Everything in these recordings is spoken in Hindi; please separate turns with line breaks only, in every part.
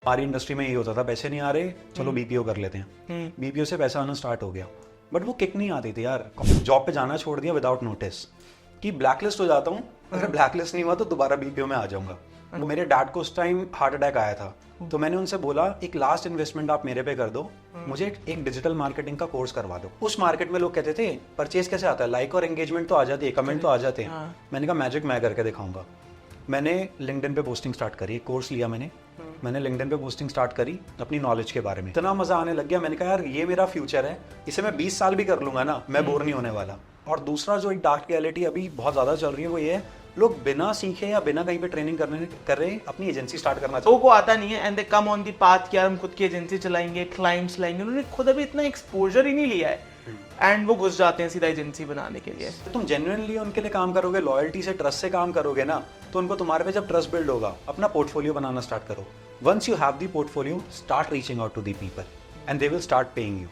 हमारी इंडस्ट्री में ये होता था, पैसे नहीं आ रहे, चलो बीपीओ कर लेते हैं। बीपीओ से पैसा आना स्टार्ट हो गया, बट वो किक नहीं आती थी यार। जॉब पे जाना छोड़ दिया विदाउट नोटिस कि ब्लैकलिस्ट हो जाता हूँ, अगर ब्लैकलिस्ट नहीं हुआ तो दोबारा बीपीओ में आ जाऊंगा। वो मेरे डैड को उस टाइम हार्ट अटैक आया था, तो मैंने उनसे बोला एक लास्ट इन्वेस्टमेंट आप मेरे पे कर दो, मुझे एक डिजिटल मार्केटिंग का कोर्स करवा दो। उस मार्केट में लोग कहते थे परचेज कैसे आता है, लाइक और एंगेजमेंट तो आ जाती है, कमेंट तो आ जाते हैं। मैंने कहा मैजिक मैं करके दिखाऊंगा। मैंने लिंक्डइन पे पोस्टिंग स्टार्ट करी, कोर्स लिया मैंने लिंक्डइन पे पोस्टिंग स्टार्ट करी अपनी नॉलेज के बारे में। इतना मजा आने लग गया, मैंने कहा यार ये मेरा फ्यूचर है, इसे मैं 20 साल भी कर लूंगा ना, मैं बोर नहीं होने वाला। और दूसरा जो एक डार्क रियलिटी अभी बहुत ज्यादा चल रही है वो ये है, लोग बिना सीखे या बिना कहीं पे ट्रेनिंग कर रहे अपनी एजेंसी स्टार्ट करना चाहते हैं।
को आता नहीं है and they come on the path कि यार हम खुद की एजेंसी चलाएंगे, क्लाइंट्स लाएंगे। उन्होंने खुद अभी इतना एक्सपोजर ही नहीं लिया है एंड वो घुस जाते हैं सीधा एजेंसी बनाने के लिए।
तो तुम जेन्युइनली उनके लिए काम करोगे, लॉयल्टी से, ट्रस्ट से काम करोगे ना, तो उनको तुम्हारे पे जब ट्रस्ट बिल्ड होगा, अपना पोर्टफोलियो बनाना स्टार्ट करो। Once you have the portfolio, start reaching out to the people and they will start paying you.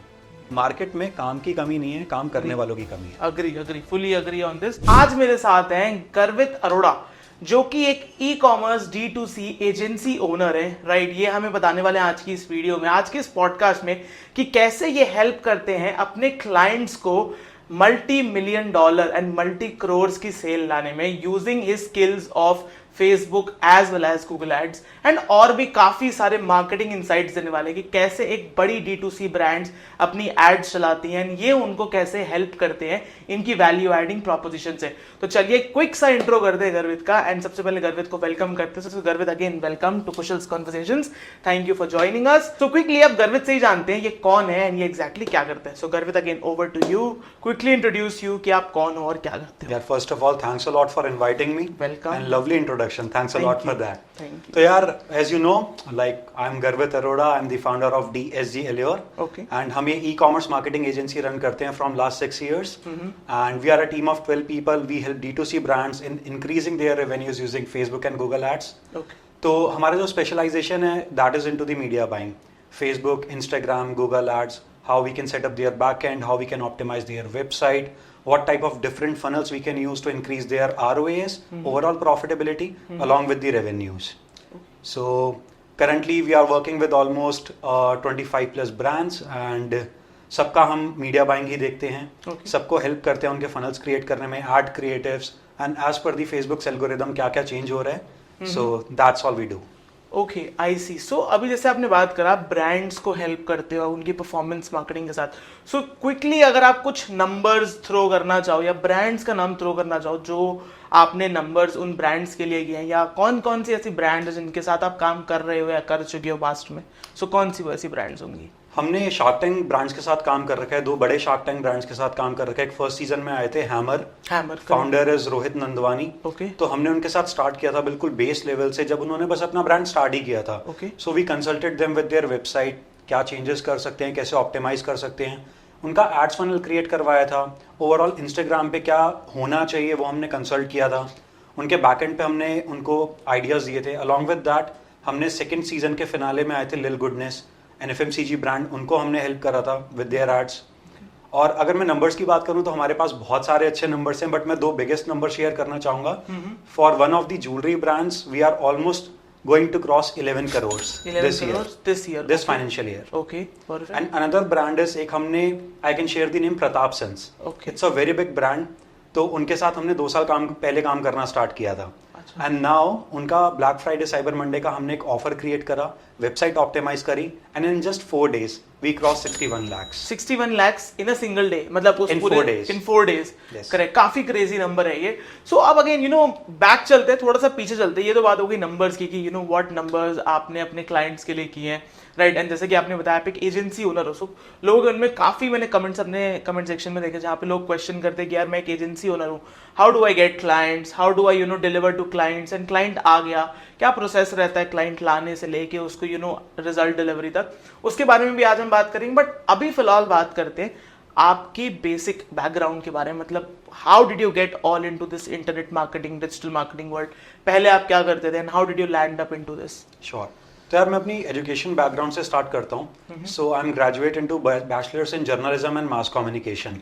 Market में काम की कमी नहीं है, काम करने वालों की कमी है।
Agree fully agree on this. आज मेरे साथ हैं गर्वित अरोड़ा, जो कि एक e commerce D2C agency owner है, राइट। ये हमें बताने वाले हैं आज की इस वीडियो में, आज के इस पॉडकास्ट में, कि कैसे ये हेल्प करते हैं अपने क्लाइंट्स को $multi-million एंड मल्टी करोर्स की सेल लाने में, using his skills of Facebook as well as Google ads and और भी काफी सारे मार्केटिंग इनसाइट्स देने वाले कि कैसे एक बड़ी D2C ब्रांड्स अपनी एड्स चलाती हैं, ये उनको कैसे हेल्प करते हैं इनकी वैल्यू एडिंग प्रोपोजिशन से। तो चलिए क्विक सा इंट्रो करते हैं गर्वित का, एंड सबसे पहले गर्वित को वेलकम करते हैं। Garvit again welcome to Kushal's conversations, thank you for joining us. तो क्विकली अब गर्वित से ही जानते हैं ये कौन है एंड ये एग्जैक्टली क्या करते हैं। So Garvit again over to you, quickly introduce you कि आप कौन हो और क्या करते हो।
यार first of all thanks a lot for inviting me,
welcome
and lovely introduction, thanks a lot for that.
Thank you.
So यार, as you know, like I'm Garvit Arora, I'm the founder of DSG Allure.
Okay.
And हम ये e-commerce marketing agency run करते हैं from last 6 years. And we are a team of 12 people. We help D2C brands in increasing their revenues using Facebook and Google Ads.
Okay.
तो हमारा जो specialization है, that is into the media buying. Facebook, Instagram, Google Ads, how we can set up their backend, how we can optimize their website, what type of different funnels we can use to increase their ROAS, overall profitability, along with the revenues. So currently we are working with almost 25 plus brands, and सबका हम मीडिया बाइंग ही देखते हैं, सबको हेल्प करते हैं उनके फनल्स क्रिएट करने में, add creatives, and as per the Facebook algorithm क्या क्या चेंज हो रहा है, so that's all we do.
Okay, I see. So अभी जैसे आपने बात करा ब्रांड्स को हेल्प करते हो उनकी परफॉर्मेंस मार्केटिंग के साथ, सो क्विकली अगर आप कुछ नंबर्स थ्रो करना चाहो या ब्रांड्स का नाम थ्रो करना चाहो जो आपने नंबर्स उन ब्रांड्स के लिए किए हैं, या कौन कौन सी ऐसी ब्रांड है जिनके साथ आप काम कर रहे हो या कर चुके हो पास्ट में, सो कौन सी वो ऐसी ब्रांड्स होंगी?
हमने शार्क टैंक ब्रांड्स के साथ काम कर रखा है, 2 बड़े शार्क टैंक ब्रांड्स के साथ काम कर रखा है। एक फर्स्ट सीजन में आए थे hammer, founder is Rohit Nandwani. तो हमने उनके साथ स्टार्ट किया था बिल्कुल बेस लेवल से, जब उन्होंने बस अपना ब्रांड स्टार्ट ही किया था। So we consulted them with their website, क्या चेंजेस कर सकते हैं, कैसे ऑप्टिमाइज कर सकते हैं, उनका एड्स फनल क्रिएट करवाया था, ओवरऑल इंस्टाग्राम पे क्या होना चाहिए वो हमने कंसल्ट किया था, उनके बैकएंड पे हमने उनको आइडियाज दिए थे। अलॉन्ग विद दैट हमने सेकंड सीजन के फिनाले में आए थे लिल गुडनेस, एन FMCG ब्रांड, उनको हमने हेल्प करा था विद देयर एड्स। और अगर मैं नंबर्स की बात करूं तो हमारे पास बहुत सारे अच्छे नंबर्स हैं, बट मैं 2 बिगेस्ट नंबर शेयर करना चाहूंगा। For one of the jewellery brands we are almost going to cross 11 crores this financial year.
Okay, perfect.
And another brand is, एक हमने, I can share the name, Pratap sense. It's a very big brand. तो उनके साथ हमने 2 साल पहले काम करना स्टार्ट किया था। एंड नाउ उनका ब्लैक फ्राइडे साइबर मंडे का हमने एक ऑफर क्रिएट करा, वेबसाइट ऑप्टिमाइज करी, and in just 4 days we cross 61 lakhs।
61 lakhs in a single day, मतलब
in 4 days।
करेक्ट, काफी क्रेजी नंबर है ये। सो अब अगेन बैक चलते हैं, थोड़ा सा पीछे चलते हैं। ये तो बात होगी नंबर्स की कि व्हाट नंबर्स आपने अपने क्लाइंट्स के लिए किए हैं, राइट। एंड जैसे कि आपने बताया आप एक एजेंसी ओनर हो, सो लोग उनमें काफी, मैंने कमेंट्स अपने कमेंट सेक्शन में देखे जहाँ पे लोग क्वेश्चन करते हैं कि यार मैं एक एजेंसी ओनर हूँ, how do I get clients, how do I deliver to clients, and client आ गया, क्या प्रोसेस रहता है क्लाइंट लाने से लेके उसको रिजल्ट डिलीवरी तक, उसके बारे में भी आज हम बात करेंगे। बट अभी फिलहाल बात करते हैं आपकी बेसिक बैकग्राउंड के बारे में, मतलब how did you get all into this internet marketing, digital marketing world, पहले आप क्या करते थे and how did you land up into this?
Sure. तो यार मैं अपनी एजुकेशन बैकग्राउंड से स्टार्ट करता हूँ। So I am graduate into bachelors in journalism and mass communication.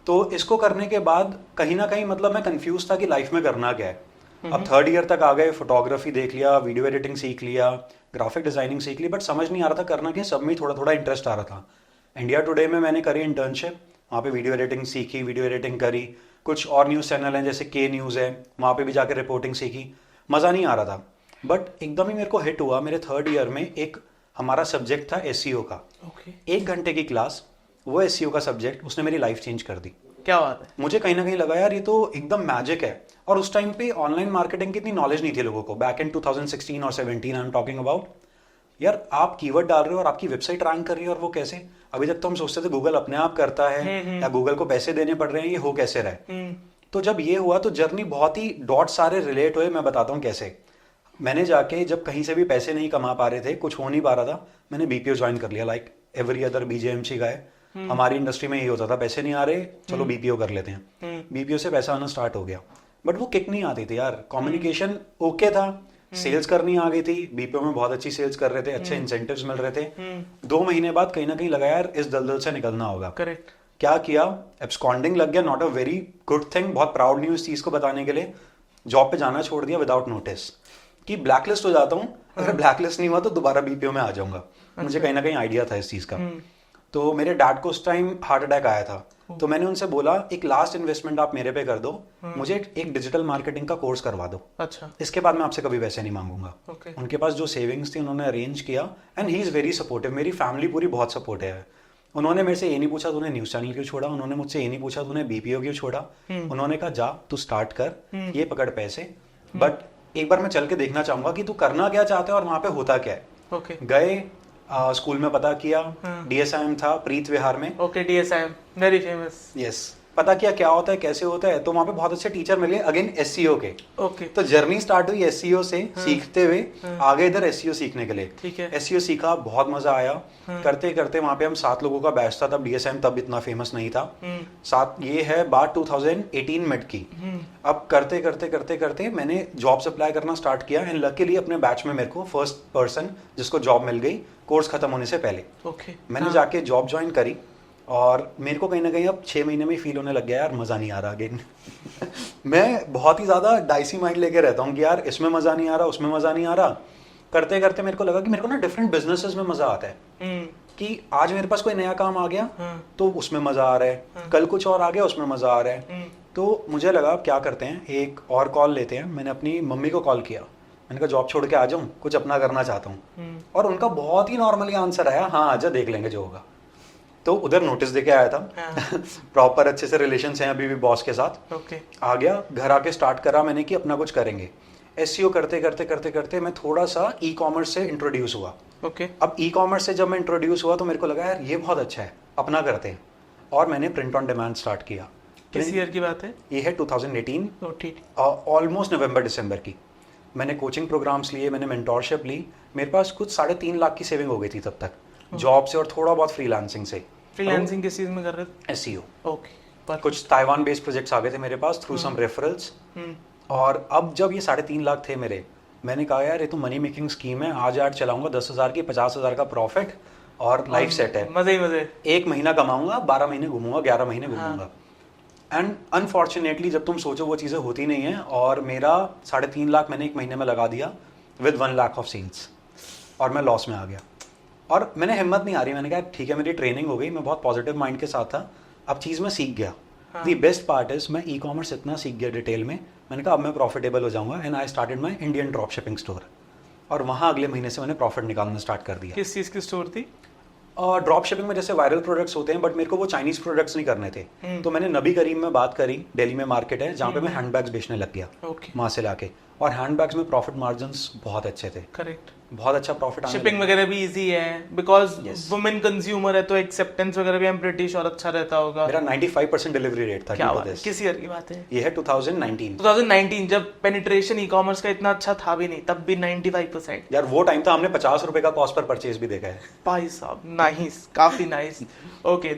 तो इसको करने के बाद कहीं ना कहीं मतलब मैं कंफ्यूज था कि लाइफ में करना क्या है। अब 3rd ईयर तक आ गए, फोटोग्राफी देख लिया, वीडियो एडिटिंग सीख लिया, ग्राफिक डिजाइनिंग सीख ली, बट समझ नहीं आ रहा था करना क्या, सब में थोड़ा थोड़ा इंटरेस्ट आ रहा था। इंडिया टुडे में मैंने करी इंटर्नशिप, वहाँ पे वीडियो एडिटिंग सीखी, वीडियो एडिटिंग करी। कुछ और न्यूज़ चैनल हैं जैसे के न्यूज़ है, वहाँ पे भी जाकर रिपोर्टिंग सीखी। मज़ा नहीं आ रहा था, बट एकदम ही मेरे को हिट हुआ। मेरे 3rd ईयर में एक हमारा सब्जेक्ट था SEO का। 1 घंटे की क्लास, वो SEO का सब्जेक्ट, उसने मेरी लाइफ चेंज कर दी।
क्या बात है।
मुझे कहीं ना कहीं लगा यार ये तो एकदम मैजिक है। और उस टाइम पे ऑनलाइन मार्केटिंग की इतनी नॉलेज नहीं थी लोगों को। बैक इन 2016 और 17 आई एम टॉकिंग अबाउट। यार आप कीवर्ड डाल रहे हो और आपकी वेबसाइट रैंक कर रही है, और वो कैसे? अभी तक तो हम सोचते थे गूगल अपने आप करता है या गूगल को पैसे देने पड़ रहे हैं, ये हो कैसे रहा है। तो जब ये हुआ तो जर्नी बहुत ही डॉट सारे रिलेट हुए। मैं बताता हूँ कैसे। मैंने जाके जब कहीं से भी पैसे नहीं कमा पा रहे थे, कुछ हो नहीं पा रहा था, मैंने BPO ज्वाइन कर लिया। लाइक एवरी अदर BJMC गाय। हमारी इंडस्ट्री में यही होता था, पैसे नहीं आ रहे, चलो BPO कर लेते हैं। BPO से पैसा आना स्टार्ट हो गया, बट वो किक नहीं आती थी यार। कम्युनिकेशन ओके था, सेल्स करनी आ गई थी। BPO में बहुत अच्छी सेल्स कर रहे थे, अच्छे इंसेंटिव्स मिल रहे थे। 2 महीने बाद कहीं ना कहीं लगा यार इस दलदल से निकलना होगा।
करेक्ट।
क्या किया, एब्सकॉन्डिंग लग गया। Not a very good thing, बहुत प्राउड नहीं हूँ इस चीज को बताने के लिए। जॉब पे जाना छोड़ दिया विदाउट नोटिस, कि ब्लैकलिस्ट हो जाता हूँ, अगर ब्लैकलिस्ट नहीं हुआ तो दोबारा BPO में आ जाऊंगा। मुझे कहीं ना कहीं आइडिया था इस चीज का। तो मेरे डैड को उस टाइम हार्ट अटैक आया था, तो मैंने उनसे बोला एक लास्ट इन्वेस्टमेंट आप मेरे पे कर दो, मुझे एक डिजिटल मार्केटिंग का कोर्स करवा दो।
अच्छा।
इसके बाद मैं आपसे कभी पैसे नहीं मांगूंगा। उनके पास जो सेविंग्स थी उन्होंने अरेंज किया, and he is very supportive. मेरी फैमिली पूरी बहुत सपोर्टिव है। उन्होंने मेरे से ये नहीं पूछा तूने न्यूज चैनल क्यों छोड़ा, उन्होंने मुझसे ये नहीं पूछा तूने BPO क्यों छोड़ा। उन्होंने कहा जा तू स्टार्ट कर, ये पकड़ पैसे, बट एक बार मैं चल के देखना चाहूंगा कि तू करना क्या चाहता है और वहां पे होता क्या है। गए, स्कूल में पता किया, DSIM था प्रीत विहार में।
DSIM very famous.
यस, पता किया क्या होता है कैसे होता है, तो वहां पे बहुत अच्छे टीचर मिले अगेन SEO के। तो जर्नी स्टार्ट हुई SEO से, सीखते हुए आगे इधर SEO सीखने के लिए।
ठीक है।
SEO सीखा, बहुत मजा आया। करते करते वहां पे हम 7 लोगों का बैच था, तब DSIM तब इतना फेमस नहीं था। 7 ये है बात 2018 मिड की। अब करते करते करते करते मैंने जॉब्स अप्लाई करना स्टार्ट किया, एंड लकीली अपने बैच में मेरे को फर्स्ट पर्सन जिसको जॉब मिल गई कोर्स खत्म होने से पहले। मैंने जाके जॉब ज्वाइन करी, और मेरे को कहीं ना कहीं अब 6 महीने में फील होने लग गया यार मजा नहीं आ रहा अगेन। मैं बहुत ही ज्यादा डाइसी माइंड लेके रहता हूँ कि यार इसमें मजा नहीं आ रहा, उसमें मजा नहीं आ रहा। करते करते मेरे को लगा कि मेरे को ना डिफरेंट बिजनेसेस में मजा आता है, कि आज मेरे पास कोई नया काम आ गया तो उसमें मजा आ रहा है, कल कुछ और आ गया उसमें मजा आ रहा है। तो मुझे लगा अब क्या करते हैं, एक और कॉल लेते हैं। मैंने अपनी मम्मी को कॉल किया, मैंने कहा जॉब छोड़ के आ जाऊँ, कुछ अपना करना चाहता हूँ। और उनका बहुत ही नॉर्मली आंसर आया, हाँ आजा देख लेंगे जो होगा। तो उधर नोटिस देके आया था। प्रॉपर अच्छे से रिलेशंस हैं अभी भी बॉस के साथ। आ गया, घर आके स्टार्ट करा मैंने कि अपना कुछ करेंगे। SEO करते करते करते करते मैं थोड़ा सा E-कॉमर्स से इंट्रोड्यूस हुआ। अब E-कॉमर्स से जब मैं इंट्रोड्यूस हुआ तो मेरे को लगा यार ये बहुत अच्छा है, अपना करते हैं। और मैंने प्रिंट ऑन डिमांड स्टार्ट किया।
किस ईयर की बात है? ये
है 2018, ऑलमोस्ट नवंबर दिसंबर की। मैंने कोचिंग प्रोग्राम्स लिए, मैंने मेंटोरशिप ली। मेरे पास कुछ 3.5 लाख की सेविंग हो गई थी तब तक, जॉब से और थोड़ा बहुत फ्रीलांसिंग से।
फ्रीलांसिंग किस चीज में कर रहे थे?
SEO।
ओके।
कुछ ताइवान बेस्ड प्रोजेक्ट्स आ गए थे मेरे पास थ्रू सम रेफरल्स। और अब जब ये 3.5 लाख थे मेरे, मैंने कहा यार ये तो मनी मेकिंग स्कीम है, आज यार चलाऊंगा 10,000 की 50,000 का प्रॉफिट और लाइफ सेट है।
मजे ही मजे।
1 महीना कमाऊंगा, 12 महीने घूमूंगा, 11 महीने घूमूंगा। एंड अनफॉर्चुनेटली जब तुम सोचो वो चीज़ें होती नहीं है, और मेरा 3.5 लाख मैंने 1 महीने में लगा दिया विद 1 लाख ऑफ सेल्स, और मैं लॉस में आ गया। और मैंने हिम्मत नहीं आ रही, मैंने कहा ठीक है मेरी ट्रेनिंग हो गई, मैं बहुत पॉजिटिव माइंड के साथ था, अब चीज़ मैं सीख गया। दी बेस्ट पार्ट इज मैं E-कॉमर्स इतना सीख गया डिटेल में, मैंने कहा अब मैं प्रॉफिटेबल हो जाऊंगा। And I started my Indian drop shipping store, और वहाँ अगले महीने से मैंने प्रॉफिट निकालना स्टार्ट कर दिया।
किस चीज़ की स्टोर थी?
ड्रॉप शिपिंग में जैसे वायरल प्रोडक्ट्स होते हैं, बट मेरे को वो चाइनीज प्रोडक्ट्स नहीं करने थे। तो मैंने नबी करीम में बात करी, दिल्ली में मार्केट है जहाँ पे मैं हैंडबैग्स बेचने लग गया वहाँ से लाके, और हैंडबैग्स में प्रॉफिट मार्जिन्स बहुत अच्छे थे।
करेक्ट,
बहुत अच्छा प्रॉफिट।
शिपिंग वगैरह भी इजी है बिकॉज वुमेन कंज्यूमर है, तो एक्सेप्टेंस वगैरह भी ब्रिटिश और अच्छा रहता होगा।
मेरा 95% डिलीवरी रेट था।
क्या बात है, किस ईयर की बात है?
ये है 2019
जब पेनिट्रेशन ई-कॉमर्स का इतना अच्छा था भी नहीं, तब भी 95%।
यार वो टाइम था, हमने 50 रुपए का कॉस्ट पर परचेज भी देखा है
भाई साहब। नाइस, काफी नाइस। ओके,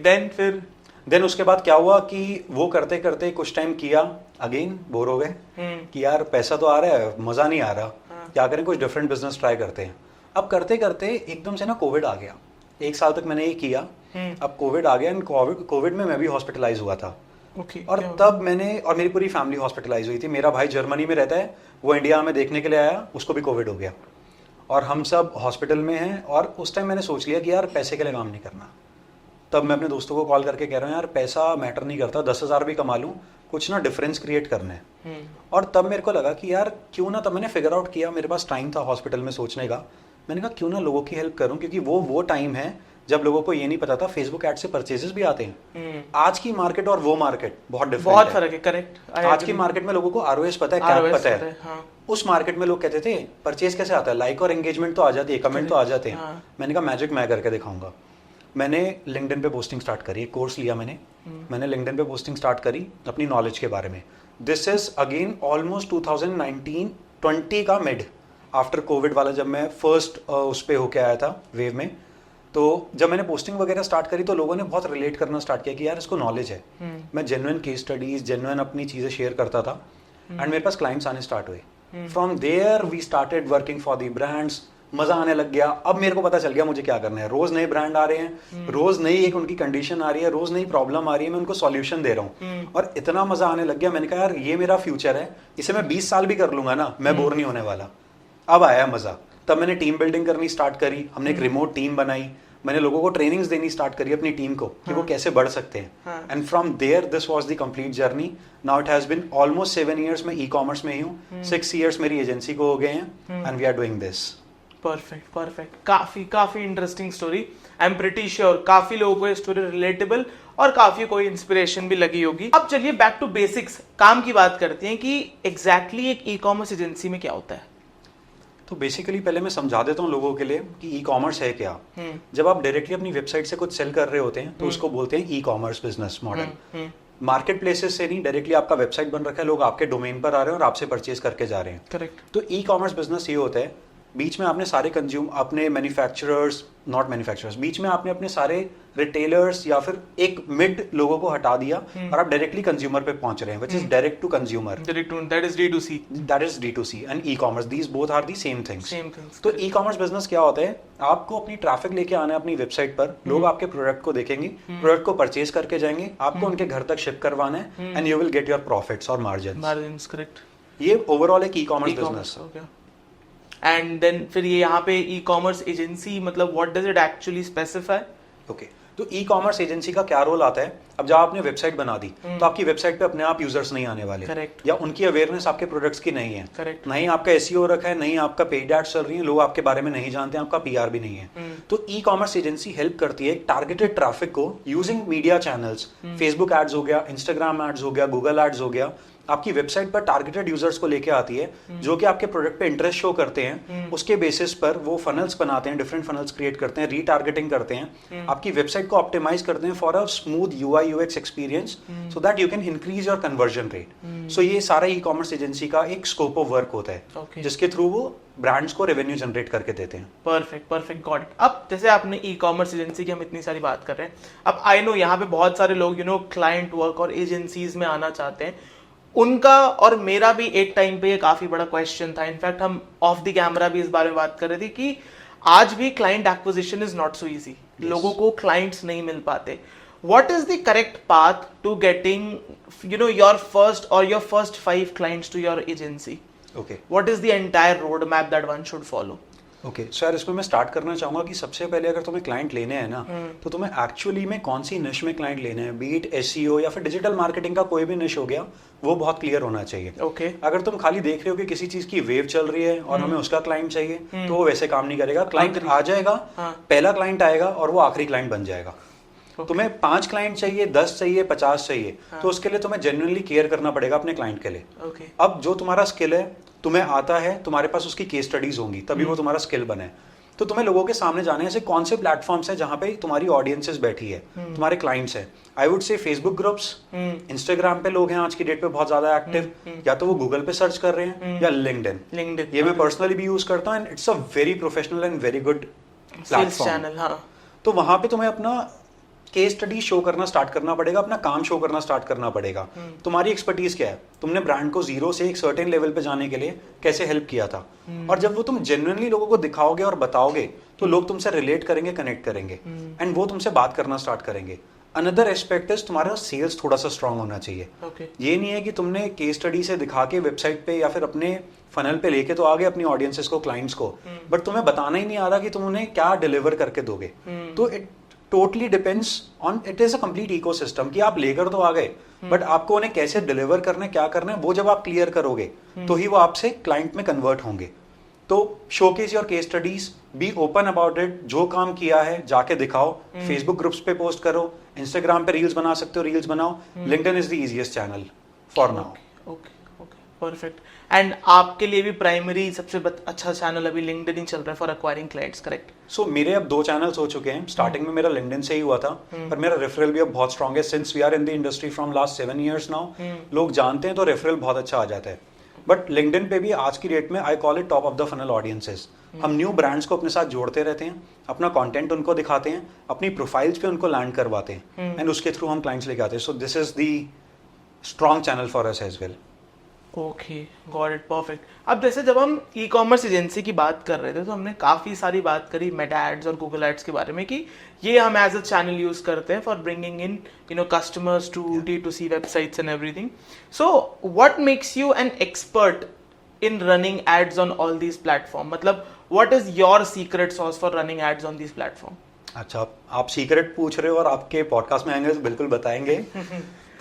देन
उसके बाद क्या हुआ कि वो करते करते कुछ टाइम किया, अगेन बोर हो गए कि यार पैसा तो आ रहा है, मजा नहीं आ रहा, क्या करें, कुछ डिफरेंट बिजनेस ट्राई करते हैं। अब करते करते एकदम से ना कोविड आ गया। 1 साल तक मैंने ये किया, अब कोविड आ गया, एंड कोविड में मैं भी हॉस्पिटलाइज हुआ था। और तब मैंने, और मेरी पूरी फैमिली हॉस्पिटलाइज हुई थी। मेरा भाई जर्मनी में रहता है, वो इंडिया में देखने के लिए आया, उसको भी कोविड हो गया। और हम सब हॉस्पिटल में हैं, और उस टाइम मैंने सोच लिया कि यार पैसे के लिए काम नहीं करना। तब मैं अपने दोस्तों को कॉल करके कह रहा हूँ यार पैसा मैटर नहीं करता, 10,000 भी कमा लूँ, कुछ ना डिफरेंस क्रिएट करना है। और तब मेरे को लगा कि यार क्यों ना, तब मैंने फिगर आउट किया, मेरे पास टाइम था हॉस्पिटल में सोचने का, मैंने कहा क्यों ना लोगों की हेल्प करूं, क्योंकि वो टाइम है जब लोगों को ये नहीं पता था फेसबुक एड से परचेजेस भी आते हैं। आज की मार्केट और वो मार्केट बहुत डिफरेंट है,
बहुत फर्क है। करेक्ट।
आज की मार्केट में लोगों को आरओएस पता है, कैप पता है। हाँ। उस मार्केट में लोग कहते थे परचेज कैसे आता है, लाइक और एंगेजमेंट तो आ जाती है, कमेंट तो आ जाते हैं। हाँ। मैंने कहा मैजिक मैं करके दिखाऊंगा। मैंने लिंक्डइन पे पोस्टिंग स्टार्ट करी, एक कोर्स लिया मैंने लिंक्डइन पे पोस्टिंग स्टार्ट करी अपनी नॉलेज के बारे में। दिस इज अगेन ऑलमोस्ट 2019-20 का मिड, आफ्टर कोविड वाला, जब मैं फर्स्ट उस पे होके आया था वेव में। तो जब मैंने पोस्टिंग वगैरह स्टार्ट करी तो लोगों ने बहुत रिलेट करना स्टार्ट किया कि यार इसको नॉलेज है। मैं जेन्युइन केस स्टडीज, जेन्युइन अपनी चीजें शेयर करता था, एंड मेरे पास क्लाइंट्स आने स्टार्ट हुए। From there we started working for the brands. मजा आने लग गया। अब मेरे को पता चल गया मुझे क्या करना है। रोज नए ब्रांड आ रहे हैं, रोज नई एक उनकी कंडीशन आ रही है, रोज नई प्रॉब्लम आ रही है, मैं उनको सॉल्यूशन दे रहा हूँ, और इतना मजा आने लग गया। मैंने कहा यार ये मेरा फ्यूचर है, इसे मैं 20 साल भी कर लूंगा ना, मैं बोर नहीं होने वाला। अब आया मजा। तब मैंने टीम बिल्डिंग करनी स्टार्ट करी, हमने एक रिमोट टीम बनाई, मैंने लोगों को ट्रेनिंग्स देनी स्टार्ट करी अपनी टीम को कि वो कैसे बढ़ सकते हैं। And from there this was the complete journey. Now it has been almost 7 years मैं ई कॉमर्स में ही हूँ, 6 इयर्स मेरी एजेंसी को हो गए हैं, and we are doing this.
Perfect. काफी interesting story. I am pretty sure काफी लोगों को ये स्टोरी रिलेटेबल और काफी कोई इंस्पिरेशन भी लगी होगी। अब चलिए बैक टू बेसिक्स, काम की बात करते हैं कि एग्जैक्टली एक ई कॉमर्स एजेंसी में क्या होता है।
तो बेसिकली पहले मैं समझा देता हूँ लोगों के लिए कि ई कॉमर्स है क्या। जब आप डायरेक्टली अपनी वेबसाइट से कुछ सेल कर रहे होते हैं तो उसको बोलते हैं e commerce business model. Market places से नहीं, डायरेक्टली आपका वेबसाइट बन रखा है, लोग आपके डोमेन पर आ रहे हैं और आपसे परचेज करके जा रहे हैं।
करेक्ट।
तो ई कॉमर्स बिजनेस ये होता है, बीच में आपने सारे अपने मैन्युफैक्चरर्स, नॉट मैन्युफैक्चरर्स, बीच में आपने अपने सारे रिटेलर्स या फिर एक मिड लोगों को हटा दिया और आप डायरेक्टली कंज्यूमर पे पहुंच रहे हैं, which is direct to consumer.
That is
D2C and e-commerce, these both are the same things. तो ई कॉमर्स बिजनेस क्या होता है, आपको अपनी ट्रैफिक लेके आना है अपनी वेबसाइट पर, लोग आपके प्रोडक्ट को देखेंगे, प्रोडक्ट को परचेज करके जाएंगे, आपको उनके घर तक शिप करवाना है, and you will get your profits और मार्जिन्स।
करेक्ट।
ये ओवरऑल एक e-commerce business.
And then फिर ये यहाँ पे ई कॉमर्स एजेंसी, मतलब what does it actually specify.
Okay, तो ई कॉमर्स एजेंसी का क्या रोल आता है। अब जब आपने वेबसाइट बना दी तो आपकी वेबसाइट पे अपने आप यूजर्स नहीं आने वाले।
Correct.
या उनकी अवेयरनेस आपके प्रोडक्ट्स की नहीं है।
Correct.
नहीं आपका एसईओ रखा है, नहीं आपका पेड एड्स चल रही है, लोग आपके बारे में नहीं जानते हैं, आपका पीआर भी नहीं है। तो ई कॉमर्स एजेंसी हेल्प करती है टारगेटेड ट्रैफिक को using media channels, Facebook ads हो गया, इंस्टाग्राम एड्स हो गया, गूगल एड्स हो गया, आपकी वेबसाइट पर टारगेटेड यूजर्स को लेके आती है जो कि आपके प्रोडक्ट पे इंटरेस्ट शो करते हैं। उसके बेसिस पर वो फनल्स बनाते हैं, डिफरेंट फनल्स क्रिएट करते हैं, रीटारगेटिंग करते हैं, आपकी वेबसाइट को ऑप्टिमाइज करते हैं for a smooth UI UX experience, so that you can increase your conversion rate. So ये सारा ई कॉमर्स एजेंसी का एक स्कोप ऑफ वर्क होता है, जिसके थ्रू वो ब्रांड्स को रेवेन्यू जनरेट करके देते हैं।
Perfect got it. अब जैसे आपने ई कॉमर्स एजेंसी की हम इतनी सारी बात कर रहे हैं, अब आई नो यहाँ पे बहुत सारे लोग क्लाइंट वर्क और एजेंसीज में आना चाहते हैं। उनका और मेरा भी एक टाइम पे ये काफी बड़ा क्वेश्चन था। इनफैक्ट हम ऑफ द कैमरा भी इस बारे में बात कर रहे थे कि आज भी client acquisition is not so easy. लोगों को क्लाइंट्स नहीं मिल पाते। What is the correct path to getting, your first 5 clients to your agency?
Okay.
What is the entire roadmap that one should follow?
Okay so यार, इसमें मैं स्टार्ट करना चाहूंगा कि सबसे पहले अगर तुम्हें क्लाइंट लेने हैं ना, तो तुम्हें एक्चुअली में कौन सी निश में क्लाइंट लेने हैं, बीट एसईओ या फिर डिजिटल मार्केटिंग का कोई भी निश हो गया, वो बहुत क्लियर होना चाहिए।
ओके।
अगर तुम खाली देख रहे हो कि किसी चीज की वेव चल रही है और हमें उसका क्लाइंट चाहिए, तो वो वैसे काम नहीं करेगा। क्लाइंट आ जाएगा, पहला क्लाइंट आएगा और वो आखिरी क्लाइंट बन जाएगा। तुम्हें 5 क्लाइंट चाहिए, 10 चाहिए, 50 चाहिए, तो उसके लिए तुम्हें जेन्युइनली केयर करना पड़ेगा अपने क्लाइंट के लिए। अब जो तुम्हारा स्किल है, तुम्हें आता है, तुम्हारे पास उसकी केस स्टडीज होंगी, तभी वो तुम्हारा स्किल बने। तो तुम्हें लोगों के सामने जाने ऐसे कौन से प्लेटफॉर्म्स हैं जहां पे तुम्हारी ऑडियंसेस बैठी है, तुम्हारे क्लाइंट्स हैं। आई वुड से फेसबुक ग्रुप्स, इंस्टाग्राम पे लोग हैं आज की डेट पे बहुत ज्यादा एक्टिव, या तो वो गूगल पे सर्च कर रहे हैं, या लिंक्डइन। ये मैं पर्सनली भी यूज करता हूँ, and it's a very professional and very good platform. तो वहां पे तुम्हें अपना केस स्टडी शो करना स्टार्ट करना पड़ेगा, अपना काम शो करना स्टार्ट करना पड़ेगा। तुम्हारी एक्सपर्टीज क्या है, तुमने ब्रांड को जीरो से एक सर्टेन लेवल पे जाने के लिए कैसे हेल्प किया था, और जब वो तुम जेन्युइनली लोगों को दिखाओगे और बताओगे, तो लोग तुमसे रिलेट करेंगे, कनेक्ट करेंगे, एंड वो तुमसे बात करना स्टार्ट करेंगे। अनदर एस्पेक्ट इज तुम्हारा सेल्स थोड़ा सा स्ट्रांग होना चाहिए।
Okay.
ये नहीं है कि तुमने केस स्टडी से दिखा के वेबसाइट पे या फिर अपने फनल पे लेके तो आ गए अपनी ऑडियंसेस को, क्लाइंट्स को, बट तुम्हें बताना ही नहीं आ रहा कि तुम उन्हें क्या डिलीवर करके दोगे। तो it totally depends on, it is a complete ecosystem कि आप लेकर तो आ गए, बट आपको उन्हें कैसे डिलीवर करना है, क्या करना है, वो जब आप क्लियर करोगे तो ही वो आपसे क्लाइंट में कन्वर्ट होंगे। तो showcase your case studies, be open about it, जो काम किया है जाके दिखाओ, फेसबुक ग्रुप्स पे पोस्ट करो, इंस्टाग्राम पे रील्स बना सकते हो, रील्स बनाओ, LinkedIn is the easiest channel for now.
Okay perfect. And आपके लिए भी प्राइमरी सबसे अच्छा चैनल अभी लिंक्डइन ही चल रहा है फॉर एक्वायरिंग क्लाइंट्स, करेक्ट?
सो मेरे अब 2 चैनल्स हो चुके हैं। स्टार्टिंग में मेरा लिंक्डइन से ही हुआ था, पर मेरा रेफरल भी अब बहुत स्ट्रॉन्ग है। Since we are in the industry from last 7 years now, लोग जानते हैं तो रेफरल बहुत अच्छा आ जाता है। बट लिंक्डइन पे भी आज की डेट में I call it top of the funnel audiences. हम न्यू ब्रांड्स को अपने साथ जोड़ते रहते हैं, अपना कंटेंट उनको दिखाते हैं, अपनी प्रोफाइल्स पे उनको लैंड करवाते हैं, एंड उसके थ्रू हम क्लाइंट्स लेके आते हैं। So this is the strong channel for us as well.
Okay, got it, perfect. अब जैसे जब हम ई कॉमर्स एजेंसी की बात कर रहे थे तो हमने काफ़ी सारी बात करी मेटा एड्स और गूगल एड्स के बारे में कि ये हम एज अ चैनल यूज़ करते हैं for bringing in customers to D2C websites and everything. So what makes you an expert in running ads on all these platform? मतलब what is your secret sauce for running ads on these platform?
अच्छा, आप सीक्रेट पूछ रहे हो और आपके पॉडकास्ट में आएंगे तो बिल्कुल बताएंगे।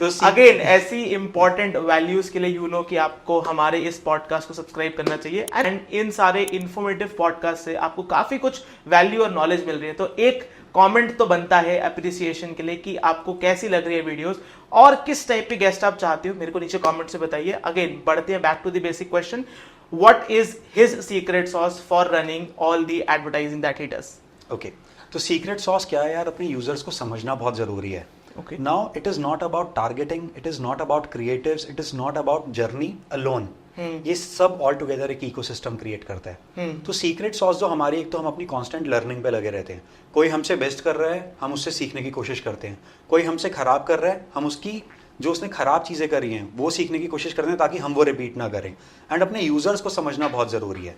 तो अगेन ऐसी इंपॉर्टेंट वैल्यूज के लिए यू नो कि आपको हमारे इस पॉडकास्ट को सब्सक्राइब करना चाहिए, एंड इन सारे इन्फॉर्मेटिव पॉडकास्ट से आपको काफी कुछ वैल्यू और नॉलेज मिल रही है। तो एक कमेंट तो बनता है अप्रिसिएशन के लिए कि आपको कैसी लग रही है वीडियोस और किस टाइप के गेस्ट आप चाहते हो, मेरे को नीचे कमेंट से बताइए। अगेन बढ़ते हैं back to the basic question, what is his secret sauce for running all the advertising that he does?
Okay, तो सीक्रेट सॉस क्या है यार? अपने यूजर्स को समझना बहुत जरूरी है।
Okay.
Now it is not about targeting, it is not about creatives, it is not about journey alone. ये सब ऑल टुगेदर एक इकोसिस्टम क्रिएट करता है। तो सीक्रेट सॉस जो हमारी, एक तो हम अपनी कांस्टेंट लर्निंग पे लगे रहते हैं। कोई हमसे बेस्ट कर रहा है, हम उससे सीखने की कोशिश करते हैं। कोई हमसे खराब कर रहा है, हम उसकी जो उसने खराब चीजें करी हैं वो सीखने की कोशिश करते हैं ताकि हम वो रिपीट ना करें। एंड अपने यूजर्स को समझना बहुत जरूरी है।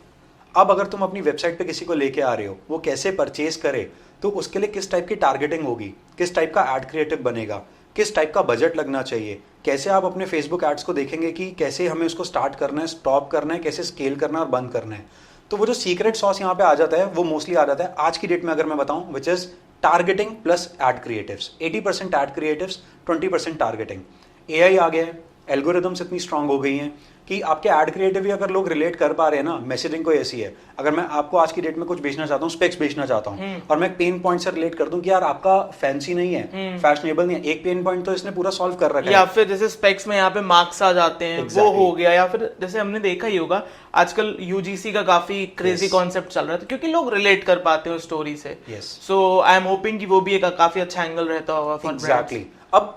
अब अगर तुम अपनी वेबसाइट पे किसी को लेके आ रहे हो, वो कैसे परचेज करे, तो उसके लिए किस टाइप की टारगेटिंग होगी, किस टाइप का एड क्रिएटिव बनेगा, किस टाइप का बजट लगना चाहिए, कैसे आप अपने फेसबुक एड्स को देखेंगे कि कैसे हमें उसको स्टार्ट करना है, स्टॉप करना है, कैसे स्केल करना है और बंद करना है। तो वो जो सीक्रेट सॉस यहाँ पे आ जाता है वो मोस्टली आ जाता है आज की डेट में, अगर मैं बताऊं, which is targeting plus ad creatives. 80% ad creatives, 20% targeting. AI आ गया है, एल्गोरिदम्स इतनी स्ट्रांग हो गई हैं कि आपके एड क्रिएटिव भी अगर लोग रिलेट कर पा रहे हैं ना, मैसेजिंग कोई ऐसी है, अगर मैं आपको आज की डेट में कुछ बेचना चाहता हूँ, स्पेक्स बेचना चाहता हूँ, और मैं पेन पॉइंट से रिलेट कर दूं कि यार आपका फैंसी नहीं है, फैशनेबल नहीं है, एक पेन पॉइंट तो इसने पूरा सॉल्व कर रखा है।
या फिर जैसे स्पेक्स में यहाँ पे मार्क्स आ जाते हैं, वो हो गया। या फिर जैसे हमने देखा ही होगा आजकल UGC का काफी क्रेजी कॉन्सेप्ट चल रहा है, क्योंकि लोग रिलेट कर पाते हैं स्टोरी से। सो आई एम होपिंग कि वो भी एक काफी अच्छा एंगल रहता होगा फॉर
एग्जैक्टली। अब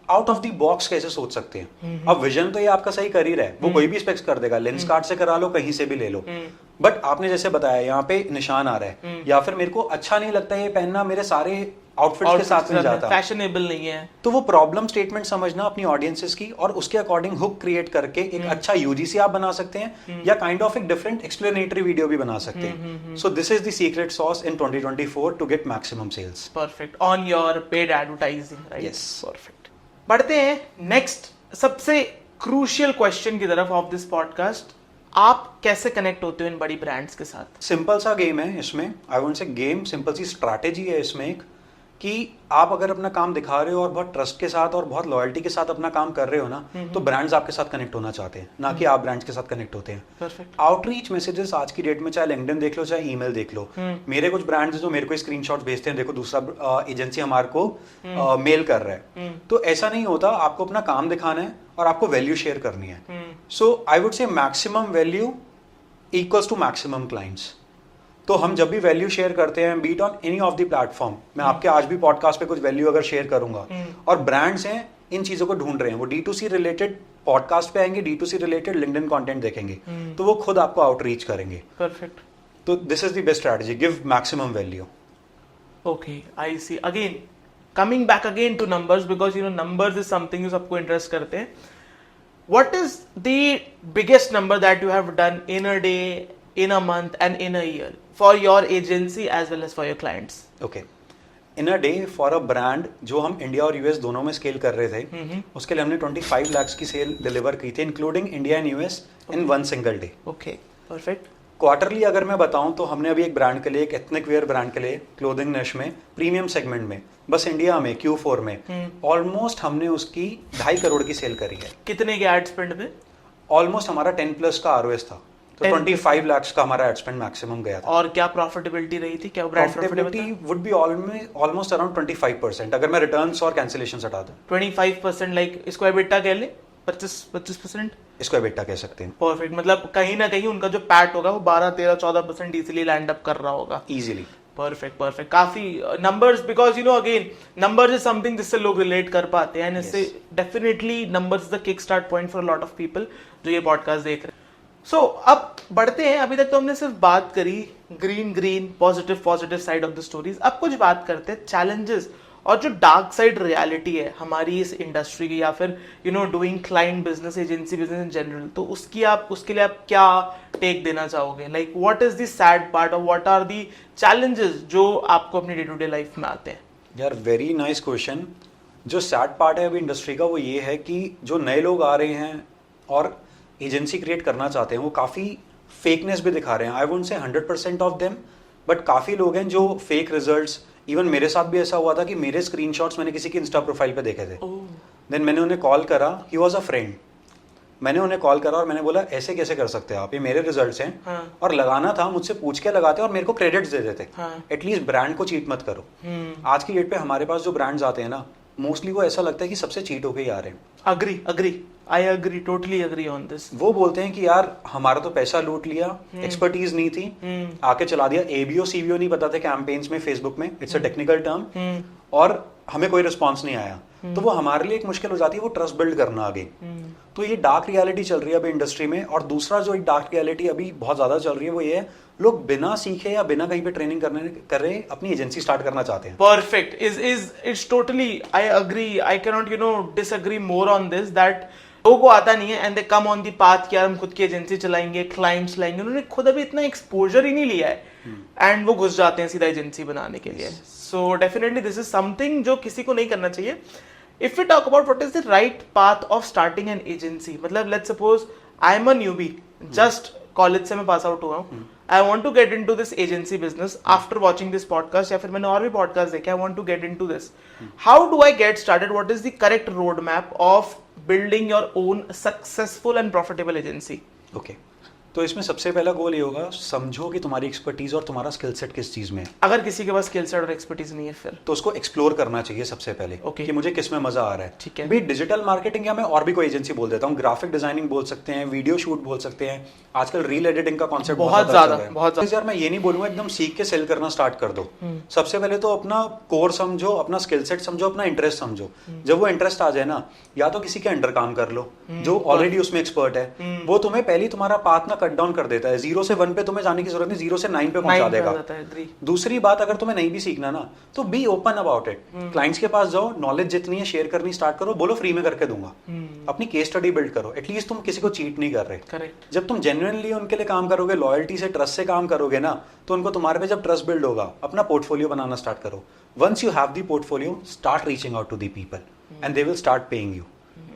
आउट ऑफ द बॉक्स कैसे सोच सकते हैं? अब विजन तो ये आपका सही कर ही रहा है, वो कोई भी स्पेक्स कर देगा, लेंस कार्ड से करा लो, कहीं से भी ले लो, बट आपने जैसे बताया यहाँ पे निशान आ रहा है, या फिर मेरे को अच्छा नहीं लगता ये पहनना, मेरे सारे आउटफिट्स के साथ नहीं जाता,
फैशनेबल नहीं है,
तो वो प्रॉब्लम स्टेटमेंट समझना अपनी ऑडियंसेस की और उसके अकॉर्डिंग हुक क्रिएट करके एक अच्छा UGC आप बना सकते हैं, या काइंड ऑफ एक डिफरेंट एक्सप्लेनेटरी वीडियो भी बना सकते हैं। So this is the secret sauce in 2024 to get maximum sales.
Perfect, on your paid advertising, right?
Yes,
perfect. बढ़ते हैं नेक्स्ट सबसे क्रूशियल क्वेश्चन की तरफ ऑफ दिस पॉडकास्ट, आप कैसे कनेक्ट होते हो इन बड़ी ब्रांड्स के साथ?
सिंपल सा गेम है इसमें, I won't say game, simple सी स्ट्रैटेजी है इसमें एक, कि आप अगर अपना काम दिखा रहे हो और बहुत ट्रस्ट के साथ और बहुत लॉयल्टी के साथ अपना काम कर रहे हो ना, तो ब्रांड्स आपके साथ कनेक्ट होना चाहते हैं, ना कि आप ब्रांड्स के साथ कनेक्ट होते हैं।
परफेक्ट।
आउटरीच मैसेजेस आज की डेट में, चाहे लिंक्डइन देख लो, चाहे ईमेल देख लो, मेरे कुछ ब्रांड्स जो मेरे को स्क्रीनशॉट्स भेजते हैं, देखो दूसरा एजेंसी हमारे को मेल कर रहा है, तो ऐसा नहीं होता। आपको अपना काम दिखाना है और आपको वैल्यू शेयर करनी है। So I would say maximum value equals to maximum clients. तो हम जब भी वैल्यू शेयर करते हैं, be it on any of the platform, मैं आपके आज भी पॉडकास्ट पे कुछ वैल्यू अगर शेयर करूंगा, और ब्रांड्स हैं इन चीजों को ढूंढ रहे हैं, वो D2C रिलेटेड पॉडकास्ट पे आएंगे, D2C रिलेटेड लिंक्डइन कंटेंट देखेंगे, तो वो खुद आपको आउटरीच करेंगे।
परफेक्ट।
तो this is the best strategy, give maximum value.
Okay, I see. Again coming back again to numbers, because you know numbers is something जो सबको इंटरेस्ट करते हैं। What is the biggest number that you have done in a day, in a month and in a year for your agency as well as for your clients?
Okay, in a day for a brand जो हम इंडिया और यूएस दोनों में स्केल कर रहे थे, उसके लिए हमने 25 lakhs की सेल डिलीवर की थी, including India and US in 1 single day.
Okay, perfect.
Quarterly अगर मैं बताऊं तो हमने अभी एक ब्रांड के लिए, एक एथनिक वेयर ब्रांड के लिए, क्लोथिंग निश में, प्रीमियम सेगमेंट में, बस इंडिया में Q4 में ऑलमोस्ट हमने उसकी 2.5 करोड़ की सेल करी है।
कितने के एड स्पेंड में?
ऑलमोस्ट हमारा 10+ का ROS था, तो 25 lakhs का हमारा एड स्पेंड मैक्सिमम गया था।
और क्या प्रॉफिटेबिलिटी रही थी? क्या brand
profitability would be almost around 25% अगर मैं रिटर्न्स और कैंसिलेशंस हटा दूं।
25% लाइक इसको एबिटा कह ले, 25%?
इसको एबिटा कह सकते हैं।
परफेक्ट, मतलब कहीं ना कहीं उनका जो पैट होगा वो 12-13-14% इजीली लैंड अप कर रहा होगा।
इजीली।
परफेक्ट। काफी numbers, because you know again numbers is something जिससे लोग रिलेट कर पाते हैं, एंड इससे definitely numbers is the kick start point for lot of people जो ये पॉडकास्ट देख रहे हैं। सो अब बढ़ते हैं, अभी तक तो हमने सिर्फ बात करी green positive side of the stories. अब कुछ बात करते हैं चैलेंजेस और जो डार्क साइड रियलिटी है हमारी इस इंडस्ट्री की, या फिर you know doing client business, agency business in general, तो उसके लिए आप क्या टेक देना चाहोगे? Like what is the sad part और व्हाट आर द चैलेंजेस जो आपको अपनी डे टू डे लाइफ में आते हैं?
यार वेरी नाइस क्वेश्चन। जो सैड पार्ट है अभी इंडस्ट्री का वो ये है कि जो नए लोग आ रहे हैं और एजेंसी क्रिएट करना चाहते हैं वो काफ़ी फेकनेस भी दिखा रहे हैं। आई वोंट से 100% ऑफ देम, बट काफ़ी लोग हैं जो फेक रिजल्ट्स, इवन मेरे साथ भी ऐसा हुआ था कि मेरे स्क्रीनशॉट्स मैंने किसी की इंस्टा प्रोफाइल पे देखे थे। देन मैंने उन्हें कॉल करा, ही वॉज अ फ्रेंड, मैंने उन्हें कॉल करा और मैंने बोला ऐसे कैसे कर सकते हैं आप, ये मेरे रिजल्ट्स हैं।
हाँ.
और लगाना था मुझसे पूछ के लगाते और मेरे को क्रेडिट्स दे देते।
हाँ.
एटलीस्ट ब्रांड को चीट मत करो। आज की डेट पे हमारे पास जो ब्रांड्स आते हैं ना, मोस्टली वो ऐसा लगता है कि सबसे चीट होके ही आ रहे हैं।
Agree totally agree on this.
वो बोलते हैं कि यार हमारा तो पैसा लूट लिया, एक्सपर्टीज नहीं थी, आके चला दिया, ABO CBO नहीं पता थे कैंपेन्स में, फेसबुक में, इट्स अ टेक्निकल टर्म, और हमें कोई रिस्पॉन्स नहीं आया, तो वो हमारे लिए एक मुश्किल हो जाती है वो ट्रस्ट बिल्ड करना आगे। तो ये डार्क रियलिटी चल रही है अभी इंडस्ट्री में। और दूसरा जो एक डार्क रियलिटी अभी बहुत ज्यादा चल रही है वो ये है, लोग बिना सीखे या बिना कहीं पे ट्रेनिंग कर रहे अपनी एजेंसी स्टार्ट करना चाहते हैं।
Perfect, it's totally, I agree, I can not disagree more on this, that लोगों को आता नहीं है and they come on the path कि यार हम खुद की एजेंसी चलाएंगे, क्लाइंट्स लाएंगे, उन्होंने खुद अभी इतना एक्सपोजर ही नहीं लिया है एंड वो घुस जाते हैं सीधा एजेंसी बनाने के लिए। So definitely this is something जो किसी को नहीं करना चाहिए। If we talk about what is the right path of starting an agency, मतलब let's suppose I am a newbie, just college से मैं पास आउट हुआ हूँ, I want to get into this agency business after watching this podcast, या फिर मैंने और भी पॉडकास्ट देखे, I want to get into this, how do I get started? What is the correct road map of building your own successful and profitable agency?
Okay. तो इसमें सबसे पहला गोल ये होगा, समझो कि तुम्हारी एक्सपर्टीज और तुम्हारा स्किल सेट किस चीज में है।
अगर किसी के पास स्किल सेट और एक्सपर्टीज नहीं है फिर
तो उसको एक्सप्लोर करना चाहिए सबसे पहले।
Okay.
कि मुझे किस में मजा आ रहा है।
ठीक है।
भी डिजिटल मार्केटिंग या मैं और भी कोई एजेंसी बोल देता हूँ, ग्राफिक डिजाइनिंग बोल सकते हैं, वीडियो शूट बोल सकते हैं, आजकल रील एडिटिंग का कॉन्सेप्ट बहुत ज्यादा यार मैं ये नहीं बोलूंगा एकदम सीख के सेल करना स्टार्ट कर दो। सबसे पहले तो अपना कोर समझो, अपना स्किल सेट समझो, अपना इंटरेस्ट समझो। जब वो इंटरेस्ट आ जाए ना, या तो किसी के अंडर काम कर लो जो ऑलरेडी उसमें एक्सपर्ट है, वो तुम्हें पहले तुम्हारा पाथ ना कट डाउन कर देता है। 0 से 1 पे तुम्हें जाने की जरूरत नहीं, 0 से 9 पे पहुंचा देगा। दूसरी बात, अगर तुम्हें नहीं भी सीखना ना तो be open about it. Clients के पास जाओ, नॉलेज जितनी है शेयर करनी स्टार्ट करो, बोलो फ्री में करके दूंगा। अपनी केस स्टडी बिल्ड करो, एटलीस्ट तुम किसी को चीट नहीं कर रहे।
करेक्ट।
जब तुम जेन्युइनली उनके लिए काम करोगे, लॉयल्टी से, ट्रस्ट से काम करोगे ना, तो उनको तुम्हारे पे जब ट्रस्ट बिल्ड होगा, अपना पोर्टफोलियो बनाना स्टार्ट करो। Once you have the portfolio, start reaching out to the people and they will start paying you.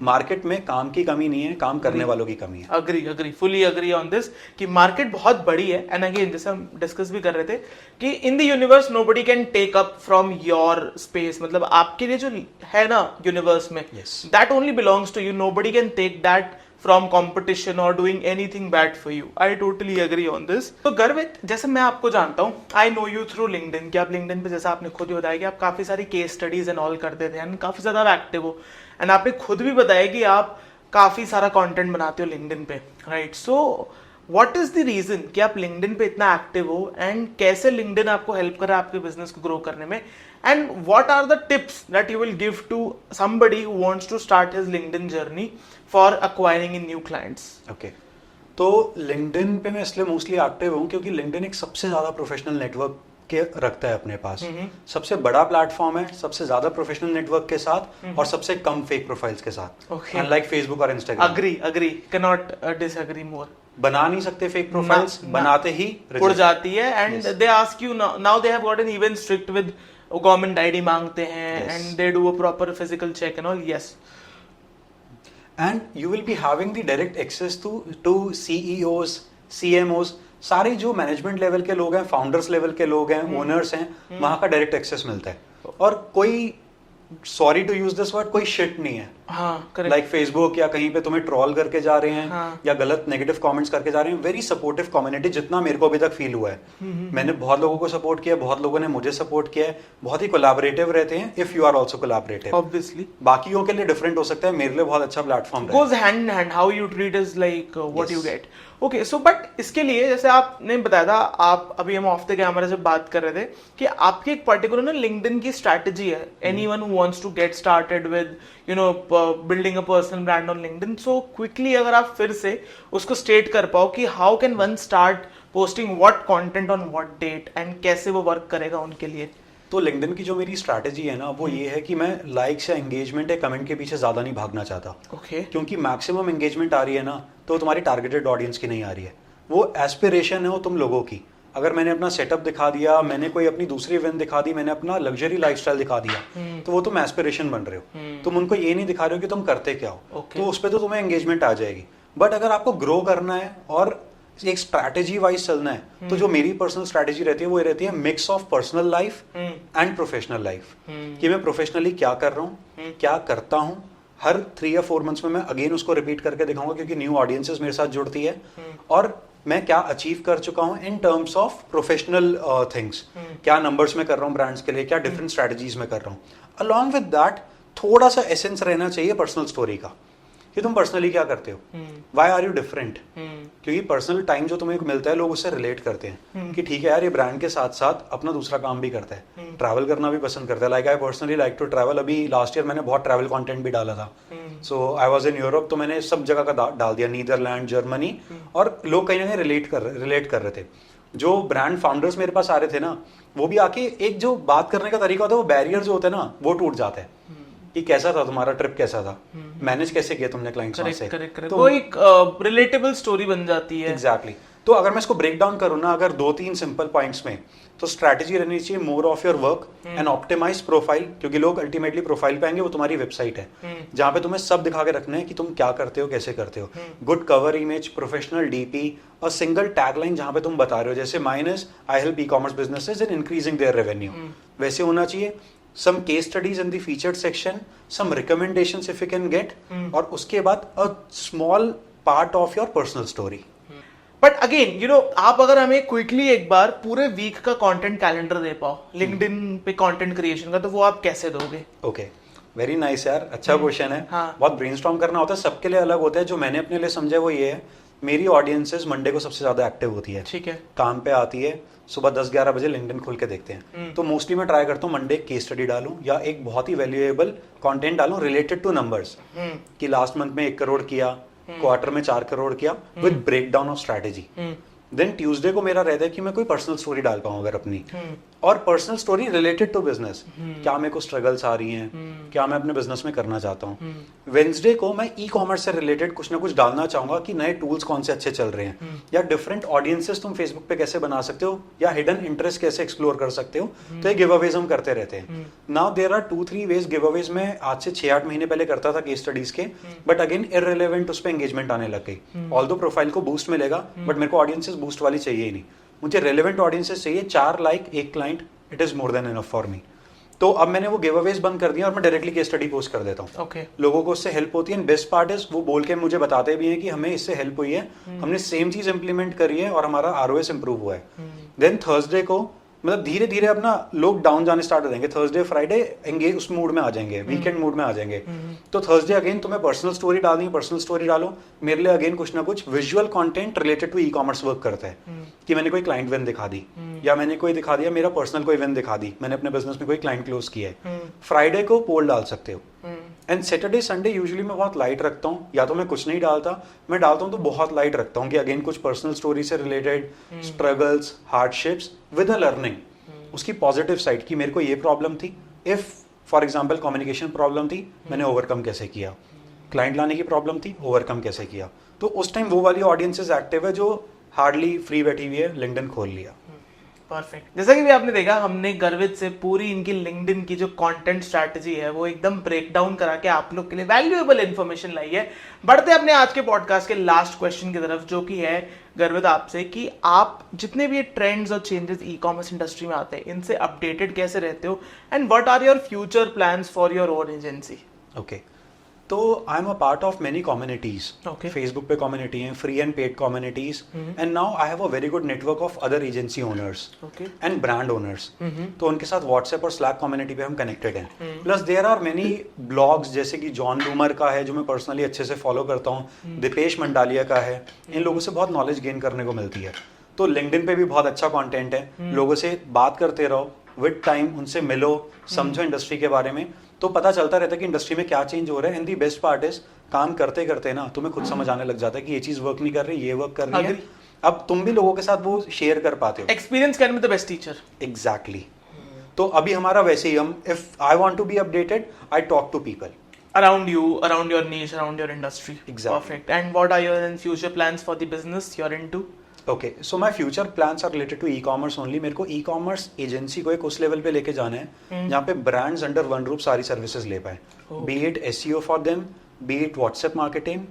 Market में काम की कमी नहीं है, काम करने वालों की कमी है।
Agree fully agree on this कि मार्केट बहुत बड़ी है। एंड अगेन जैसे हम डिस्कस भी कर रहे थे कि in the universe nobody can take up from your space, मतलब आपके लिए जो है ना यूनिवर्स में, that only belongs to you, nobody can take that from competition और doing anything bad for you. I totally agree on this. तो गर्वित, जैसे मैं आपको जानता हूँ, I know you through LinkedIn, कि आप लिंक्डइन पे, जैसा आपने खुद ही बताया कि आप काफी सारी केस स्टडीज एंड ऑल करते थे एंड काफी ज्यादा एक्टिव हो, एंड आपने खुद भी बताया कि आप काफी सारा कंटेंट बनाते हो लिंक्डइन पे, right? So what is the reason कि आप लिंक्डइन पे इतना एक्टिव हो, एंड कैसे लिंक्डइन आपको हेल्प कर रहा है आपके बिजनेस को ग्रो करने में, and what are the tips that you will give to somebody who wants to start his LinkedIn journey for acquiring in new clients?
Okay, तो लिंक्डइन पे मैं इसलिए मोस्टली एक्टिव हूँ क्योंकि लिंक्डइन एक सबसे ज्यादा प्रोफेशनल नेटवर्क के रखता है अपने पास। सबसे बड़ा प्लेटफॉर्म है, सबसे ज्यादा प्रोफेशनल नेटवर्क के साथ और सबसे कम फेक प्रोफाइल्स के साथ, अनलाइक फेसबुक और Instagram.
Agree can not disagree more.
बना नहीं सकते फेक प्रोफाइल्स, बनाते ही
उड़ जाती है and they ask you now they have gotten even strict with government ID मांगते हैं and they do a proper physical check and all. Yes,
and you will be having the direct access to CEOs, CMOs, सारे जो मैनेजमेंट लेवल के लोग हैं, फाउंडर्स लेवल के लोग हैं, ओनर्स हैं, वहां का डायरेक्ट एक्सेस मिलता है। और कोई, sorry to use this word, कोई शिट नहीं है। लाइक फेसबुक या कहीं पे तुम्हें ट्रोल करके जा रहे हैं या गलत नेगेटिव कमेंट्स करके जा रहे हैं। वेरी सपोर्टिव कम्युनिटी, जितना मेरे को अभी तक फील हुआ है। मैंने बहुत लोगों को सपोर्ट किया, बहुत लोगों ने मुझे सपोर्ट किया है। बहुत ही कोलैबोरेटिव रहते हैं, if you are also collaborative.
Obviously
बाकियों के लिए डिफरेंट हो सकता है, मेरे लिए बहुत अच्छा platform
goes hand in hand, how you treat is like what you get. Okay, so but इसके लिए जैसे आपने बताया था, आप अभी हम ऑफ द कैमरा से बात कर रहे थे कि आपकी एक पर्टिकुलर ना लिंक्डइन की स्ट्रैटेजी है। Anyone who wants to get started with you know building a personal brand on LinkedIn, so quickly अगर आप फिर से उसको स्टेट कर पाओ कि how can one start posting what content on what date and कैसे वो वर्क करेगा उनके लिए।
तो लिंक्डइन की जो मेरी स्ट्रैटेजी है ना, वो ये है कि मैं लाइक्स या एंगेजमेंट या कमेंट के पीछे ज्यादा नहीं भागना चाहता। क्योंकि मैक्सिमम एंगेजमेंट आ रही है ना, तो तुम्हारी टारगेटेड ऑडियंस की नहीं आ रही है। वो एस्पिरेशन है वो तुम लोगों की। अगर मैंने अपना सेटअप दिखा दिया, मैंने कोई अपनी दूसरी इवेंट दिखा दी, मैंने अपना लग्जरी लाइफस्टाइल दिखा दिया, तो वो तुम एस्पिरेशन बन रहे हो। तुम उनको ये नहीं दिखा रहे हो कि तुम करते क्या हो। तो उस पर तो तुम्हें एंगेजमेंट आ जाएगी। बट अगर आपको ग्रो करना है और एक स्ट्रैटेजी वाइज चलना है, तो जो मेरी पर्सनल स्ट्रैटेजी रहती है वो रहती है mix of personal life and professional life. कि मैं प्रोफेशनली क्या कर रहा हूँ, क्या करता हूँ। हर 3 या 4 मंथ्स में मैं अगेन उसको रिपीट करके दिखाऊंगा, क्योंकि न्यू ऑडियंसेस मेरे साथ जुड़ती है। और मैं क्या अचीव कर चुका हूँ in terms of professional things, क्या नंबर्स में कर रहा हूँ ब्रांड्स के लिए, क्या डिफरेंट स्ट्रैटेजीज में कर रहा हूँ। अलॉन्ग विद दैट थोड़ा सा एसेंस रहना चाहिए पर्सनल स्टोरी का, कि तुम पर्सनली क्या करते हो, वाई आर यू डिफरेंट। क्योंकि पर्सनल टाइम जो तुम्हें मिलता है, लोग उससे रिलेट करते हैं कि ठीक है यार, ये ब्रांड के साथ साथ अपना दूसरा काम भी करता है, ट्रैवल करना भी पसंद करता है। Like I personally like to travel. अभी लास्ट ईयर मैंने बहुत ट्रैवल कंटेंट भी डाला था। सो आई वाज इन यूरोप, तो मैंने सब जगह का डाल दिया, नीदरलैंड, जर्मनी, और लोग कहीं ना कहीं रिलेट कर रहे थे। जो ब्रांड फाउंडर्स मेरे पास आ रहे थे ना, वो भी आके एक जो बात करने का तरीका होता है, वो बैरियर जो होता है ना, वो टूट जाता है कि कैसा था तुम्हारा ट्रिप, कैसा था, मैनेज कैसे किया तुमने क्लाइंट्स से।
तो वो एक रिलेटेबल स्टोरी बन जाती है।
एग्जैक्टली। तो अगर मैं इसको ब्रेक डाउन करूँ ना, अगर 2-3 सिंपल पॉइंट्स में, तो स्ट्रैटेजी रहनी चाहिए more of your work and optimise profile. क्योंकि लोग अल्टीमेटली प्रोफाइल पे आएंगे, वो तुम्हारी वेबसाइट है जहाँ पे तुम्हें सब दिखा के रखना है कि तुम क्या करते हो, कैसे करते हो। Good cover image, professional DP और सिंगल टैगलाइन जहाँ पे तुम बता रहे हो, जैसे mine is I help e-commerce businesses in increasing their revenue, वैसे होना चाहिए। some case studies in the featured section, some recommendations if you can get, और उसके बाद a small part of your personal story.
But again you know, आप अगर हमें क्विकली एक बार पूरे वीक का कंटेंट कैलेंडर दे पाओ लिंक्डइन पे कंटेंट क्रिएशन का, तो वो आप कैसे दोगे?
ओके, वेरी नाइस यार, अच्छा क्वेश्चन है। बहुत ब्रेनस्टॉर्म करना होता है, सबके लिए अलग होता है। जो मैंने अपने लिए समझा वो ये है, मेरी ऑडियंसेस मंडे को सबसे ज्यादा एक्टिव होती है, ठीक है, काम पे आती है, सुबह 10-11 बजे लिंक्डइन खोल के देखते हैं। तो मोस्टली मैं ट्राई करता हूँ मंडे केस स्टडी डालूं या एक बहुत ही वैल्यूएबल कंटेंट डालूं रिलेटेड टू नंबर्स, कि लास्ट मंथ में 1 करोड़ किया, क्वार्टर में 4 करोड़ किया, with break down of strategy. Then Tuesday को मेरा रहता है कि मैं कोई पर्सनल स्टोरी डाल पाऊँ अगर अपनी, और personal story related to business, क्या मेरे को स्ट्रगल्स आ रही हैं, क्या मैं अपने बिजनेस में करना चाहता हूँ। वेंसडे को मैं ई कॉमर्स से रिलेटेड कुछ ना कुछ डालना चाहूंगा, कि नए टूल्स कौन से अच्छे चल रहे हैं, या डिफरेंट ऑडियंसेस तुम फेसबुक पे कैसे बना सकते हो, या हिडन इंटरेस्ट कैसे एक्सप्लोर कर सकते हो। तो ये गिव अवेज हम करते रहते हैं। Now there are 2-3 ways giveaways में आज से 6-8 महीने पहले करता था केस स्टडीज के, बट अगेन इररिलेवेंट उस पर एंगेजमेंट आने लग गई। ऑल्दो प्रोफाइल को बूस्ट मिलेगा, बट मेरे को ऑडियंसेस बूस्ट वाली चाहिए ही नहीं, मुझे रेलेवेंट ऑडियंसेस चाहिए। 4 like 1 client, it is more than enough for me. तो अब मैंने वो गिव अवेज बंद कर दिया और मैं डायरेक्टली केस स्टडी पोस्ट कर देता हूँ। लोगों को उससे हेल्प होती है। एंड बेस्ट पार्ट इज वो बोल के मुझे बताते भी हैं कि हमें इससे हेल्प हुई है, हमने सेम चीज इंप्लीमेंट करी है और हमारा आरओएस इंप्रूव हुआ है। देन थर्सडे को मतलब धीरे धीरे अपना लोग डाउन जाने स्टार्ट हो जाएंगे, थर्सडे फ्राइडे एंगेज उस मूड में आ जाएंगे, वीकेंड मूड में आ जाएंगे। तो थर्सडे अगेन तुम्हें पर्सनल स्टोरी डालनी है, पर्सनल स्टोरी डालो। मेरे लिए अगेन कुछ ना कुछ visual content related to e-commerce work करता है, कि मैंने कोई क्लाइंट विन दिखा दी, या मैंने कोई दिखा दिया मेरा पर्सनल कोई विन दिखा दी, मैंने अपने बिजनेस में कोई क्लाइंट क्लोज किया है। फ्राइडे को पोल डाल सकते हो। एंड सैटरडे संडे यूजुअली मैं बहुत लाइट रखता हूँ, या तो मैं कुछ नहीं डालता, मैं डालता हूँ तो बहुत लाइट रखता हूँ, कि अगेन कुछ पर्सनल स्टोरी से related struggles, hardships with a learning, उसकी पॉजिटिव साइड की मेरे को ये प्रॉब्लम थी, if for example communication problem थी, मैंने ओवरकम कैसे किया, क्लाइंट लाने की प्रॉब्लम थी, ओवरकम कैसे किया। तो उस टाइम वो वाली ऑडियंसेस एक्टिव है जो हार्डली फ्री बैठी हुई है, लिंक्डइन खोल लिया।
परफेक्ट। जैसा कि भी आपने देखा, हमने गर्वित से पूरी इनकी लिंक्डइन की जो कंटेंट स्ट्रैटेजी है वो एकदम ब्रेक डाउन करा के आप लोग के लिए वैल्यूएबल इन्फॉर्मेशन लाई है। बढ़ते अपने आज के पॉडकास्ट के लास्ट क्वेश्चन की तरफ, जो कि है गर्वित आपसे कि आप जितने भी ट्रेंड्स और चेंजेस ई कॉमर्स इंडस्ट्री में आते हैं इनसे अपडेटेड कैसे रहते हो, and what are your future plans for your own agency?
Okay, तो I am a part of many communities. Facebook पे कम्युनिटी है, free and paid communities, and now I have a very good network of other agency owners and brand owners. तो उनके साथ व्हाट्सएप और स्लैक कम्युनिटी पे हम कनेक्टेड हैं। Plus there are many blogs, जैसे कि जॉन लूमर का है जो मैं पर्सनली अच्छे से फॉलो करता हूँ, दीपेश मंडालिया का है, इन लोगों से बहुत नॉलेज गेन करने को मिलती है। तो लिंक्डइन पे भी बहुत अच्छा कंटेंट है, लोगों से बात करते रहो, विद टाइम उनसे मिलो, समझो इंडस्ट्री के बारे में, तो पता चलता रहता है कि इंडस्ट्री में क्या चेंज हो रहा है। And the best part is, काम करते करते ना तुम्हें खुद समझ आने लग जाता है कि ये चीज वर्क नहीं कर रही, ये वर्क कर रही है। अब तुम भी लोगों के साथ वो शेयर कर पाते हो।
Experience can be the best teacher.
Exactly. तो अभी हमारा वैसे ही, हम if I want to be updated, I talk to people
around you, around your niche, around your industry.
Exactly.
Perfect. And what are your future plans for the business you're into?
Okay, so my future plans are related to e-commerce only. मेरे को ई कॉमर्स एजेंसी को एक उस लेवल पे लेके जाना है जहाँ पे ब्रांड्स अंडर वन रूफ सारी सर्विसेज ले पाए, B it SEO for them, B it WhatsApp marketing,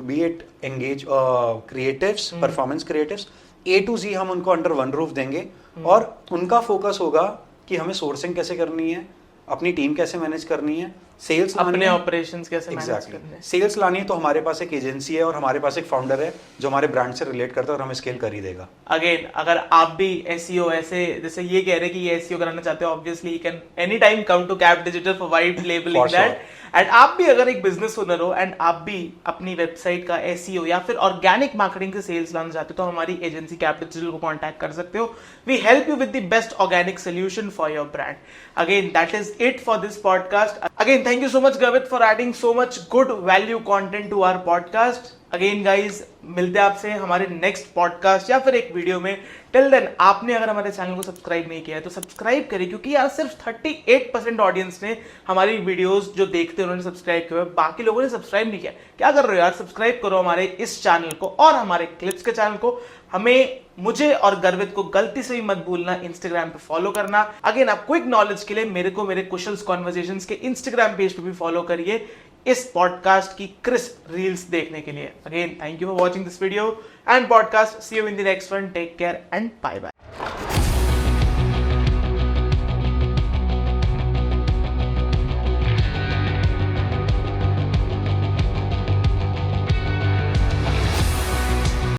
B it engage creatives, performance creatives, A to Z हम उनको अंडर वन रूफ देंगे। और उनका फोकस होगा कि हमें सोर्सिंग कैसे करनी है, अपनी टीम कैसे मैनेज करनी है, सेल्स
अपने ऑपरेशंस कैसे मैनेज करने हैं।
सेल्स लानी है तो हमारे पास एक एजेंसी है और हमारे पास एक फाउंडर है जो हमारे ब्रांड से रिलेट करता है और हमें स्केल कर ही देगा।
अगेन, अगर आप भी SEO ऐसे जैसे ये कह रहे हैं कि ये SEO कराना चाहते हो, obviously you can any time come to Cap Digital for white labelling that. And आप भी अगर एक बिजनेस ओनर हो एंड आप भी अपनी वेबसाइट का SEO या फिर ऑर्गेनिक मार्केटिंग से सेल्स लाना चाहते हो, तो हमारी एजेंसी कैप डिजिटल को कांटेक्ट कर सकते हो। We help you with the best organic solution for your brand. Again, that is it for this podcast. Again, thank you so much Garvit for adding so much good value content to our podcast. Again guys, मिलते हैं आपसे हमारे नेक्स्ट पॉडकास्ट या फिर एक वीडियो में। टिल देन, आपने अगर हमारे चैनल को सब्सक्राइब नहीं किया है तो सब्सक्राइब करें, क्योंकि यार सिर्फ 38% ऑडियंस ने हमारी वीडियोस जो देखते हैं उन्होंने सब्सक्राइब किया है, बाकी लोगों ने सब्सक्राइब नहीं किया। क्या कर रहे हो यार, सब्सक्राइब करो हमारे इस चैनल को और हमारे क्लिप्स के चैनल को। मुझे और गर्वित को गलती से भी मत भूलना इंस्टाग्राम पे फॉलो करना। अगेन, आप क्विक नॉलेज के लिए मेरे को मेरे कुशल्स कॉन्वर्सेशंस के इंस्टाग्राम पेज पे भी फॉलो करिए इस पॉडकास्ट की क्रिस्प रील्स देखने के लिए। Again, thank you for watching this video and podcast. See you in the next one. Take care and bye bye.